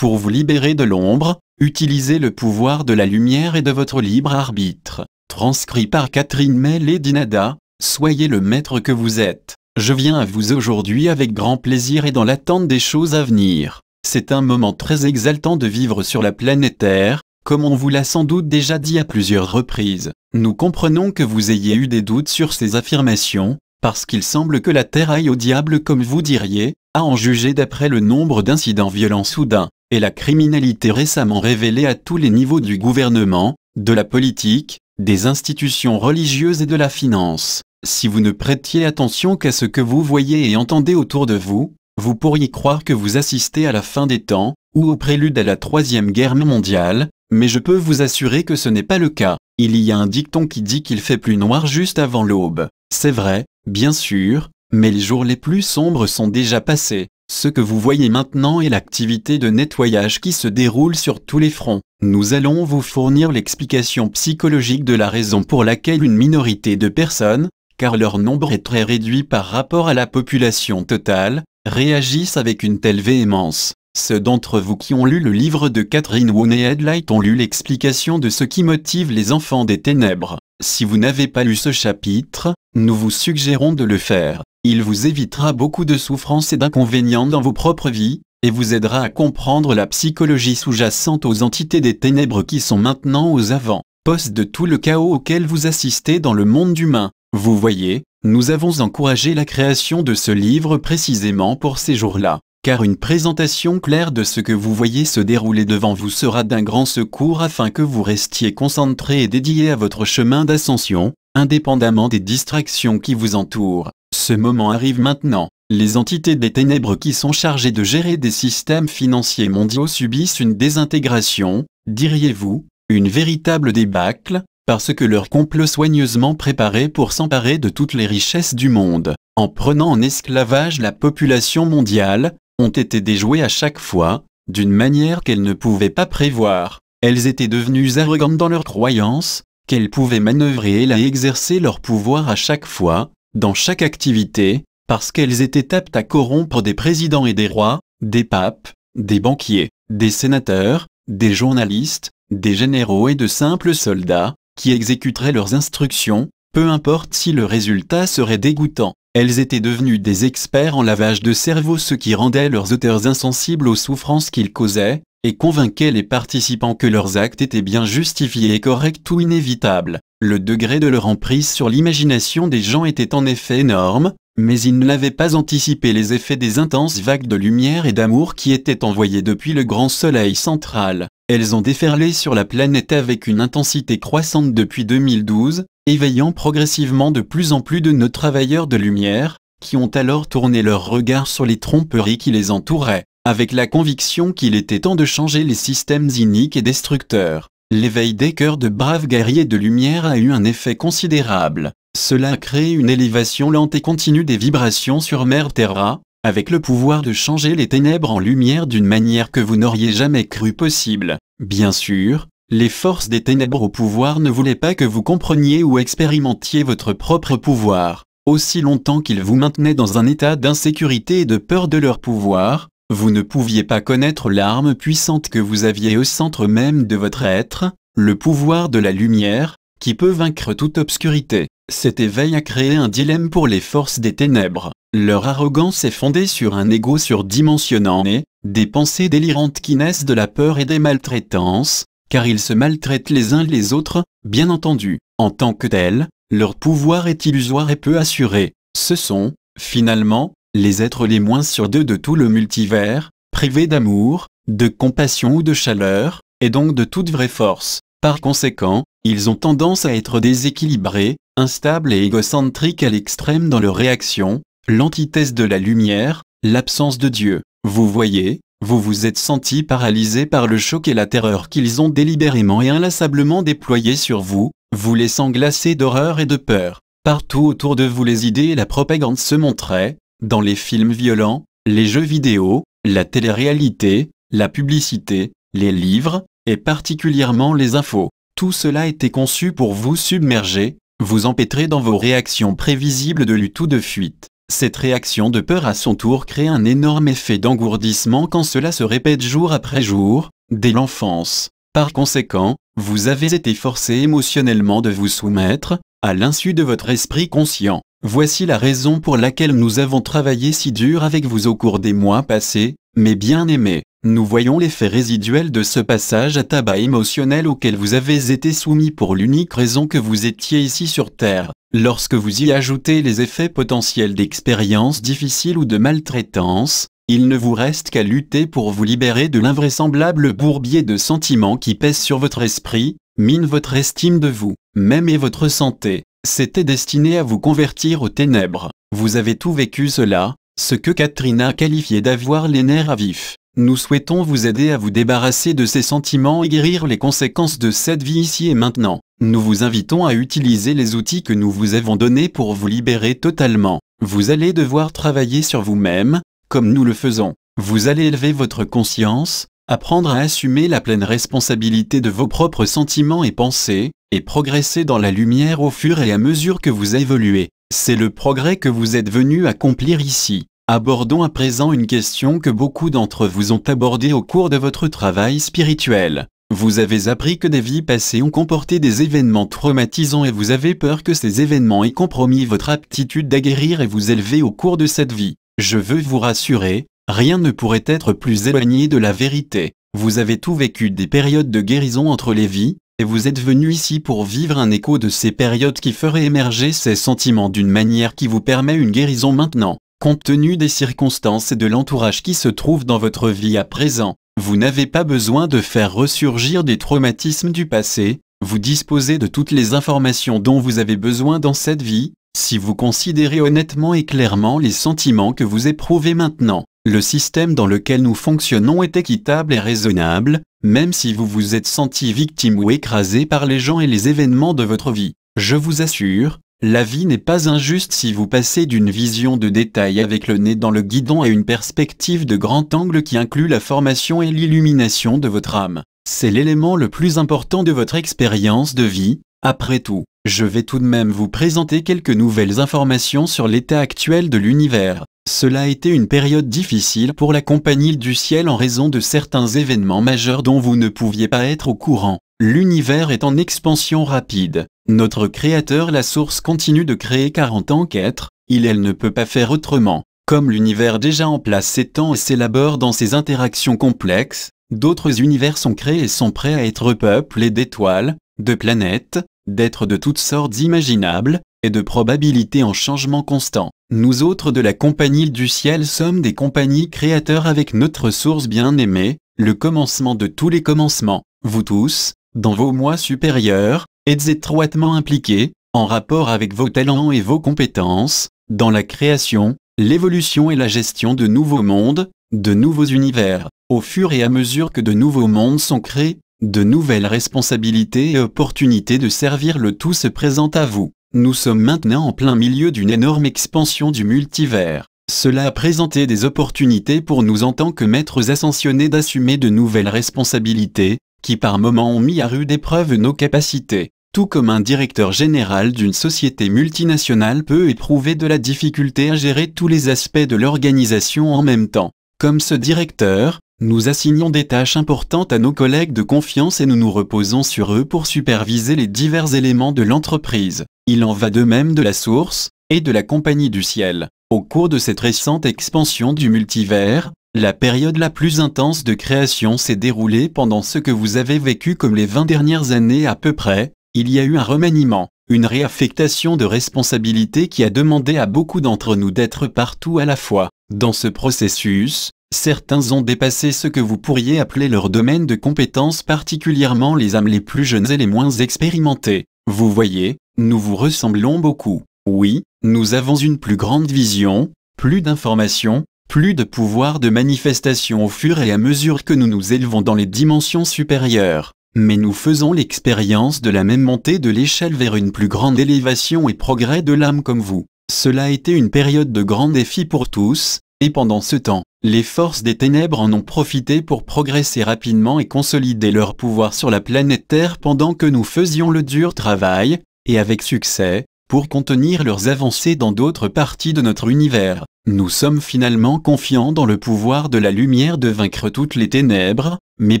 Pour vous libérer de l'ombre, utilisez le pouvoir de la lumière et de votre libre arbitre. Transcrit par Catherine Meledinada, soyez le maître que vous êtes. Je viens à vous aujourd'hui avec grand plaisir et dans l'attente des choses à venir. C'est un moment très exaltant de vivre sur la planète Terre, comme on vous l'a sans doute déjà dit à plusieurs reprises. Nous comprenons que vous ayez eu des doutes sur ces affirmations, parce qu'il semble que la Terre aille au diable comme vous diriez, à en juger d'après le nombre d'incidents violents soudains, et la criminalité récemment révélée à tous les niveaux du gouvernement, de la politique, des institutions religieuses et de la finance. Si vous ne prêtiez attention qu'à ce que vous voyez et entendez autour de vous, vous pourriez croire que vous assistez à la fin des temps, ou au prélude à la Troisième Guerre mondiale, mais je peux vous assurer que ce n'est pas le cas. Il y a un dicton qui dit qu'il fait plus noir juste avant l'aube. C'est vrai, bien sûr, mais les jours les plus sombres sont déjà passés. Ce que vous voyez maintenant est l'activité de nettoyage qui se déroule sur tous les fronts. Nous allons vous fournir l'explication psychologique de la raison pour laquelle une minorité de personnes, car leur nombre est très réduit par rapport à la population totale, réagissent avec une telle véhémence. Ceux d'entre vous qui ont lu le livre de Catherine Woney Headlight ont lu l'explication de ce qui motive les enfants des ténèbres. Si vous n'avez pas lu ce chapitre, nous vous suggérons de le faire. Il vous évitera beaucoup de souffrances et d'inconvénients dans vos propres vies, et vous aidera à comprendre la psychologie sous-jacente aux entités des ténèbres qui sont maintenant aux avant-postes de tout le chaos auquel vous assistez dans le monde humain. Vous voyez, nous avons encouragé la création de ce livre précisément pour ces jours-là, car une présentation claire de ce que vous voyez se dérouler devant vous sera d'un grand secours afin que vous restiez concentré et dédié à votre chemin d'ascension, indépendamment des distractions qui vous entourent. Ce moment arrive maintenant. Les entités des ténèbres qui sont chargées de gérer des systèmes financiers mondiaux subissent une désintégration, diriez-vous, une véritable débâcle, parce que leur complot soigneusement préparé pour s'emparer de toutes les richesses du monde, en prenant en esclavage la population mondiale, ont été déjouées à chaque fois, d'une manière qu'elles ne pouvaient pas prévoir. Elles étaient devenues arrogantes dans leurs croyances, qu'elles pouvaient manœuvrer et exercer leur pouvoir à chaque fois, dans chaque activité, parce qu'elles étaient aptes à corrompre des présidents et des rois, des papes, des banquiers, des sénateurs, des journalistes, des généraux et de simples soldats, qui exécuteraient leurs instructions, peu importe si le résultat serait dégoûtant. Elles étaient devenues des experts en lavage de cerveau, ce qui rendait leurs auteurs insensibles aux souffrances qu'ils causaient, et convainquait les participants que leurs actes étaient bien justifiés et corrects ou inévitables. Le degré de leur emprise sur l'imagination des gens était en effet énorme, mais ils ne l'avaient pas anticipé les effets des intenses vagues de lumière et d'amour qui étaient envoyées depuis le grand soleil central. Elles ont déferlé sur la planète avec une intensité croissante depuis 2012, éveillant progressivement de plus en plus de nos travailleurs de lumière, qui ont alors tourné leur regard sur les tromperies qui les entouraient, avec la conviction qu'il était temps de changer les systèmes iniques et destructeurs. L'éveil des cœurs de braves guerriers de lumière a eu un effet considérable. Cela a créé une élévation lente et continue des vibrations sur Mère Terra, avec le pouvoir de changer les ténèbres en lumière d'une manière que vous n'auriez jamais cru possible. Bien sûr, les forces des ténèbres au pouvoir ne voulaient pas que vous compreniez ou expérimentiez votre propre pouvoir. Aussi longtemps qu'ils vous maintenaient dans un état d'insécurité et de peur de leur pouvoir, vous ne pouviez pas connaître l'arme puissante que vous aviez au centre même de votre être, le pouvoir de la lumière, qui peut vaincre toute obscurité. Cet éveil a créé un dilemme pour les forces des ténèbres. Leur arrogance est fondée sur un ego surdimensionnant et des pensées délirantes qui naissent de la peur et des maltraitances, car ils se maltraitent les uns les autres, bien entendu. En tant que tels, leur pouvoir est illusoire et peu assuré. Ce sont, finalement, les êtres les moins sur deux de tout le multivers, privés d'amour, de compassion ou de chaleur, et donc de toute vraie force. Par conséquent, ils ont tendance à être déséquilibrés, instables et égocentriques à l'extrême dans leurs réactions, l'antithèse de la lumière, l'absence de Dieu. Vous voyez, vous vous êtes sentis paralysés par le choc et la terreur qu'ils ont délibérément et inlassablement déployés sur vous, vous laissant glacés d'horreur et de peur. Partout autour de vous les idées et la propagande se montraient, dans les films violents, les jeux vidéo, la télé-réalité, la publicité, les livres, et particulièrement les infos. Tout cela était conçu pour vous submerger, vous empêtrer dans vos réactions prévisibles de lutte ou de fuite. Cette réaction de peur à son tour crée un énorme effet d'engourdissement quand cela se répète jour après jour, dès l'enfance. Par conséquent, vous avez été forcé émotionnellement de vous soumettre, à l'insu de votre esprit conscient. Voici la raison pour laquelle nous avons travaillé si dur avec vous au cours des mois passés, mes bien-aimés. Nous voyons l'effet résiduel de ce passage à tabac émotionnel auquel vous avez été soumis pour l'unique raison que vous étiez ici sur Terre. Lorsque vous y ajoutez les effets potentiels d'expériences difficiles ou de maltraitance, il ne vous reste qu'à lutter pour vous libérer de l'invraisemblable bourbier de sentiments qui pèse sur votre esprit, mine votre estime de vous, même et votre santé. C'était destiné à vous convertir aux ténèbres. Vous avez tout vécu cela, ce que Catherine a qualifié d'avoir les nerfs à vif. Nous souhaitons vous aider à vous débarrasser de ces sentiments et guérir les conséquences de cette vie ici et maintenant. Nous vous invitons à utiliser les outils que nous vous avons donnés pour vous libérer totalement. Vous allez devoir travailler sur vous-même, comme nous le faisons. Vous allez élever votre conscience, apprendre à assumer la pleine responsabilité de vos propres sentiments et pensées, et progresser dans la lumière au fur et à mesure que vous évoluez. C'est le progrès que vous êtes venu accomplir ici. Abordons à présent une question que beaucoup d'entre vous ont abordée au cours de votre travail spirituel. Vous avez appris que des vies passées ont comporté des événements traumatisants et vous avez peur que ces événements aient compromis votre aptitude à guérir et vous élever au cours de cette vie. Je veux vous rassurer, rien ne pourrait être plus éloigné de la vérité. Vous avez tout vécu des périodes de guérison entre les vies, et vous êtes venu ici pour vivre un écho de ces périodes qui ferait émerger ces sentiments d'une manière qui vous permet une guérison maintenant. Compte tenu des circonstances et de l'entourage qui se trouvent dans votre vie à présent, vous n'avez pas besoin de faire ressurgir des traumatismes du passé, vous disposez de toutes les informations dont vous avez besoin dans cette vie, si vous considérez honnêtement et clairement les sentiments que vous éprouvez maintenant. Le système dans lequel nous fonctionnons est équitable et raisonnable, même si vous vous êtes senti victime ou écrasé par les gens et les événements de votre vie. Je vous assure, la vie n'est pas injuste si vous passez d'une vision de détail avec le nez dans le guidon à une perspective de grand angle qui inclut la formation et l'illumination de votre âme. C'est l'élément le plus important de votre expérience de vie. Après tout, je vais tout de même vous présenter quelques nouvelles informations sur l'état actuel de l'univers. Cela a été une période difficile pour la Compagnie du Ciel en raison de certains événements majeurs dont vous ne pouviez pas être au courant. L'univers est en expansion rapide. Notre Créateur, la Source, continue de créer car en tant qu'être, elle ne peut pas faire autrement. Comme l'univers déjà en place s'étend et s'élabore dans ses interactions complexes, d'autres univers sont créés et sont prêts à être peuplés d'étoiles, de planètes, d'êtres de toutes sortes imaginables, et de probabilités en changement constant. Nous autres de la Compagnie du Ciel sommes des compagnies créateurs avec notre source bien-aimée, le commencement de tous les commencements. Vous tous, dans vos moi supérieurs, êtes étroitement impliqués, en rapport avec vos talents et vos compétences, dans la création, l'évolution et la gestion de nouveaux mondes, de nouveaux univers. Au fur et à mesure que de nouveaux mondes sont créés, de nouvelles responsabilités et opportunités de servir le tout se présentent à vous. Nous sommes maintenant en plein milieu d'une énorme expansion du multivers. Cela a présenté des opportunités pour nous en tant que maîtres ascensionnés d'assumer de nouvelles responsabilités, qui par moments ont mis à rude épreuve nos capacités. Tout comme un directeur général d'une société multinationale peut éprouver de la difficulté à gérer tous les aspects de l'organisation en même temps. Comme ce directeur, nous assignons des tâches importantes à nos collègues de confiance et nous nous reposons sur eux pour superviser les divers éléments de l'entreprise. Il en va de même de la Source et de la Compagnie du Ciel. Au cours de cette récente expansion du multivers, la période la plus intense de création s'est déroulée pendant ce que vous avez vécu comme les 20 dernières années à peu près. Il y a eu un remaniement, une réaffectation de responsabilités qui a demandé à beaucoup d'entre nous d'être partout à la fois. Dans ce processus, certains ont dépassé ce que vous pourriez appeler leur domaine de compétences, particulièrement les âmes les plus jeunes et les moins expérimentées. Vous voyez, nous vous ressemblons beaucoup. Oui, nous avons une plus grande vision, plus d'informations, plus de pouvoir de manifestation au fur et à mesure que nous nous élevons dans les dimensions supérieures. Mais nous faisons l'expérience de la même montée de l'échelle vers une plus grande élévation et progrès de l'âme comme vous. Cela a été une période de grands défis pour tous, et pendant ce temps, les forces des ténèbres en ont profité pour progresser rapidement et consolider leur pouvoir sur la planète Terre pendant que nous faisions le dur travail, et avec succès, pour contenir leurs avancées dans d'autres parties de notre univers. Nous sommes finalement confiants dans le pouvoir de la lumière de vaincre toutes les ténèbres, mais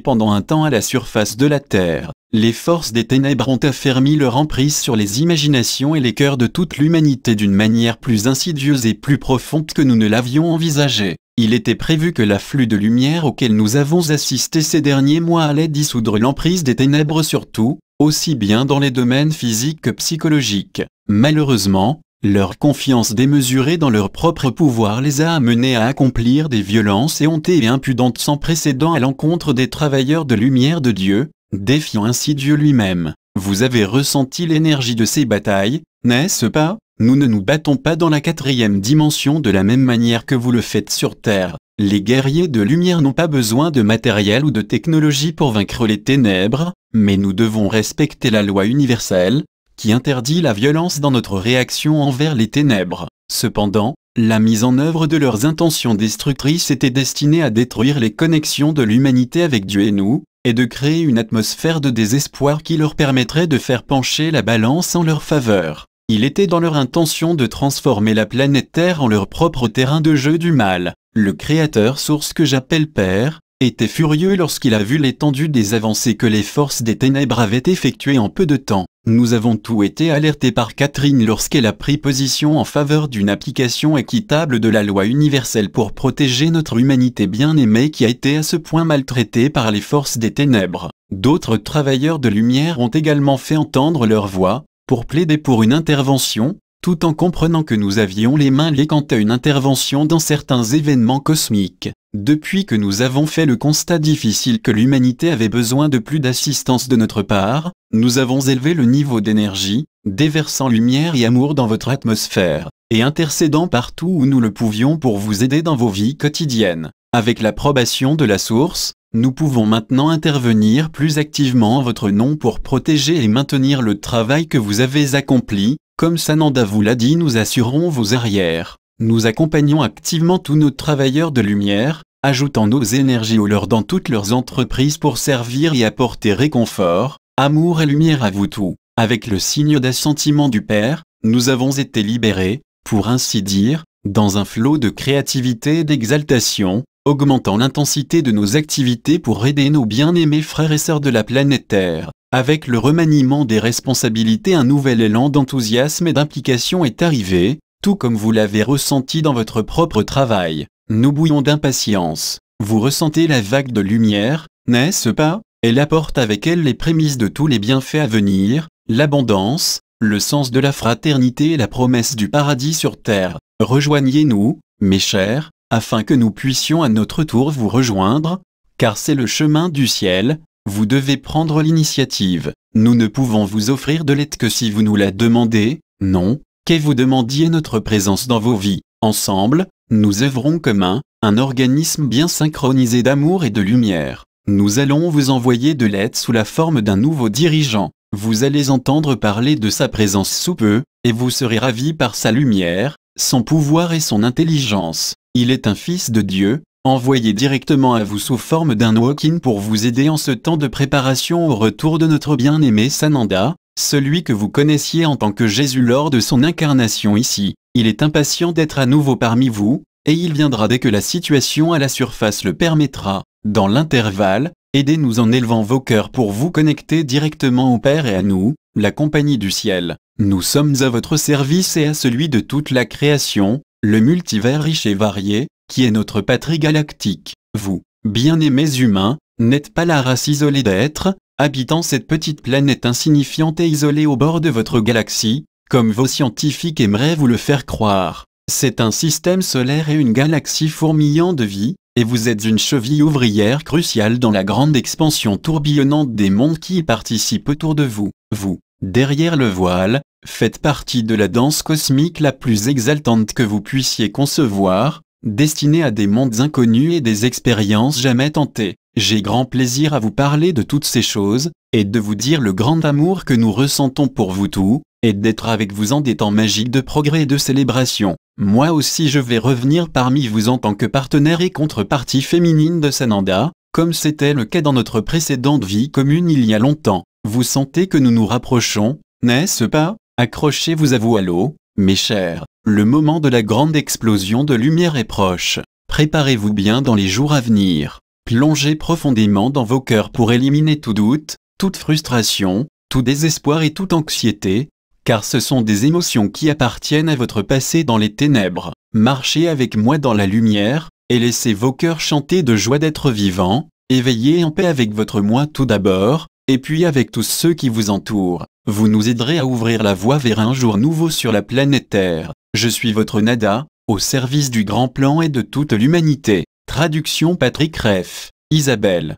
pendant un temps à la surface de la Terre, les forces des ténèbres ont affermi leur emprise sur les imaginations et les cœurs de toute l'humanité d'une manière plus insidieuse et plus profonde que nous ne l'avions envisagé. Il était prévu que l'afflux de lumière auquel nous avons assisté ces derniers mois allait dissoudre l'emprise des ténèbres sur tout, aussi bien dans les domaines physiques que psychologiques. Malheureusement, leur confiance démesurée dans leur propre pouvoir les a amenés à accomplir des violences éhontées et impudentes sans précédent à l'encontre des travailleurs de lumière de Dieu, défiant ainsi Dieu lui-même. Vous avez ressenti l'énergie de ces batailles, n'est-ce pas? Nous ne nous battons pas dans la 4e dimension de la même manière que vous le faites sur Terre. Les guerriers de lumière n'ont pas besoin de matériel ou de technologie pour vaincre les ténèbres, mais nous devons respecter la loi universelle, qui interdit la violence dans notre réaction envers les ténèbres. Cependant, la mise en œuvre de leurs intentions destructrices était destinée à détruire les connexions de l'humanité avec Dieu et nous, et de créer une atmosphère de désespoir qui leur permettrait de faire pencher la balance en leur faveur. Il était dans leur intention de transformer la planète Terre en leur propre terrain de jeu du mal. Le Créateur, source que j'appelle Père, était furieux lorsqu'il a vu l'étendue des avancées que les forces des ténèbres avaient effectuées en peu de temps. Nous avons tous été alertés par Catherine lorsqu'elle a pris position en faveur d'une application équitable de la loi universelle pour protéger notre humanité bien-aimée qui a été à ce point maltraitée par les forces des ténèbres. D'autres travailleurs de lumière ont également fait entendre leur voix, pour plaider pour une intervention, tout en comprenant que nous avions les mains liées quant à une intervention dans certains événements cosmiques. Depuis que nous avons fait le constat difficile que l'humanité avait besoin de plus d'assistance de notre part, nous avons élevé le niveau d'énergie, déversant lumière et amour dans votre atmosphère, et intercédant partout où nous le pouvions pour vous aider dans vos vies quotidiennes. Avec l'approbation de la source, nous pouvons maintenant intervenir plus activement en votre nom pour protéger et maintenir le travail que vous avez accompli. Comme Sananda vous l'a dit, nous assurons vos arrières. Nous accompagnons activement tous nos travailleurs de lumière, ajoutant nos énergies au leur dans toutes leurs entreprises pour servir et apporter réconfort, amour et lumière à vous tous. Avec le signe d'assentiment du Père, nous avons été libérés, pour ainsi dire, dans un flot de créativité et d'exaltation, augmentant l'intensité de nos activités pour aider nos bien-aimés frères et sœurs de la planète Terre. Avec le remaniement des responsabilités, un nouvel élan d'enthousiasme et d'implication est arrivé, tout comme vous l'avez ressenti dans votre propre travail. Nous bouillons d'impatience. Vous ressentez la vague de lumière, n'est-ce pas? Elle apporte avec elle les prémices de tous les bienfaits à venir, l'abondance, le sens de la fraternité et la promesse du paradis sur terre. Rejoignez-nous, mes chers, afin que nous puissions à notre tour vous rejoindre, car c'est le chemin du ciel. Vous devez prendre l'initiative. Nous ne pouvons vous offrir de l'aide que si vous nous la demandez, non, que vous demandiez notre présence dans vos vies. Ensemble, nous œuvrons comme un organisme bien synchronisé d'amour et de lumière. Nous allons vous envoyer de l'aide sous la forme d'un nouveau dirigeant. Vous allez entendre parler de sa présence sous peu, et vous serez ravis par sa lumière, son pouvoir et son intelligence. Il est un fils de Dieu, envoyé directement à vous sous forme d'un walk-in pour vous aider en ce temps de préparation au retour de notre bien-aimé Sananda, celui que vous connaissiez en tant que Jésus lors de son incarnation ici. Il est impatient d'être à nouveau parmi vous, et il viendra dès que la situation à la surface le permettra. Dans l'intervalle, aidez-nous en élevant vos cœurs pour vous connecter directement au Père et à nous, la compagnie du ciel. Nous sommes à votre service et à celui de toute la création, le multivers riche et varié, qui est notre patrie galactique. Vous, bien-aimés humains, n'êtes pas la race isolée d'êtres, habitant cette petite planète insignifiante et isolée au bord de votre galaxie, comme vos scientifiques aimeraient vous le faire croire. C'est un système solaire et une galaxie fourmillant de vie, et vous êtes une cheville ouvrière cruciale dans la grande expansion tourbillonnante des mondes qui y participent autour de vous. Vous, derrière le voile, faites partie de la danse cosmique la plus exaltante que vous puissiez concevoir, destinée à des mondes inconnus et des expériences jamais tentées. J'ai grand plaisir à vous parler de toutes ces choses, et de vous dire le grand amour que nous ressentons pour vous tous, et d'être avec vous en des temps magiques de progrès et de célébration. Moi aussi je vais revenir parmi vous en tant que partenaire et contrepartie féminine de Sananda, comme c'était le cas dans notre précédente vie commune il y a longtemps. Vous sentez que nous nous rapprochons, n'est-ce pas? Accrochez-vous à vous à l'eau, mes chers, le moment de la grande explosion de lumière est proche. Préparez-vous bien dans les jours à venir. Plongez profondément dans vos cœurs pour éliminer tout doute, toute frustration, tout désespoir et toute anxiété, car ce sont des émotions qui appartiennent à votre passé dans les ténèbres. Marchez avec moi dans la lumière, et laissez vos cœurs chanter de joie d'être vivants, éveillez en paix avec votre moi tout d'abord, et puis avec tous ceux qui vous entourent. Vous nous aiderez à ouvrir la voie vers un jour nouveau sur la planète Terre. Je suis votre Nada, au service du grand plan et de toute l'humanité. Traduction Patrick Reff, Isabelle.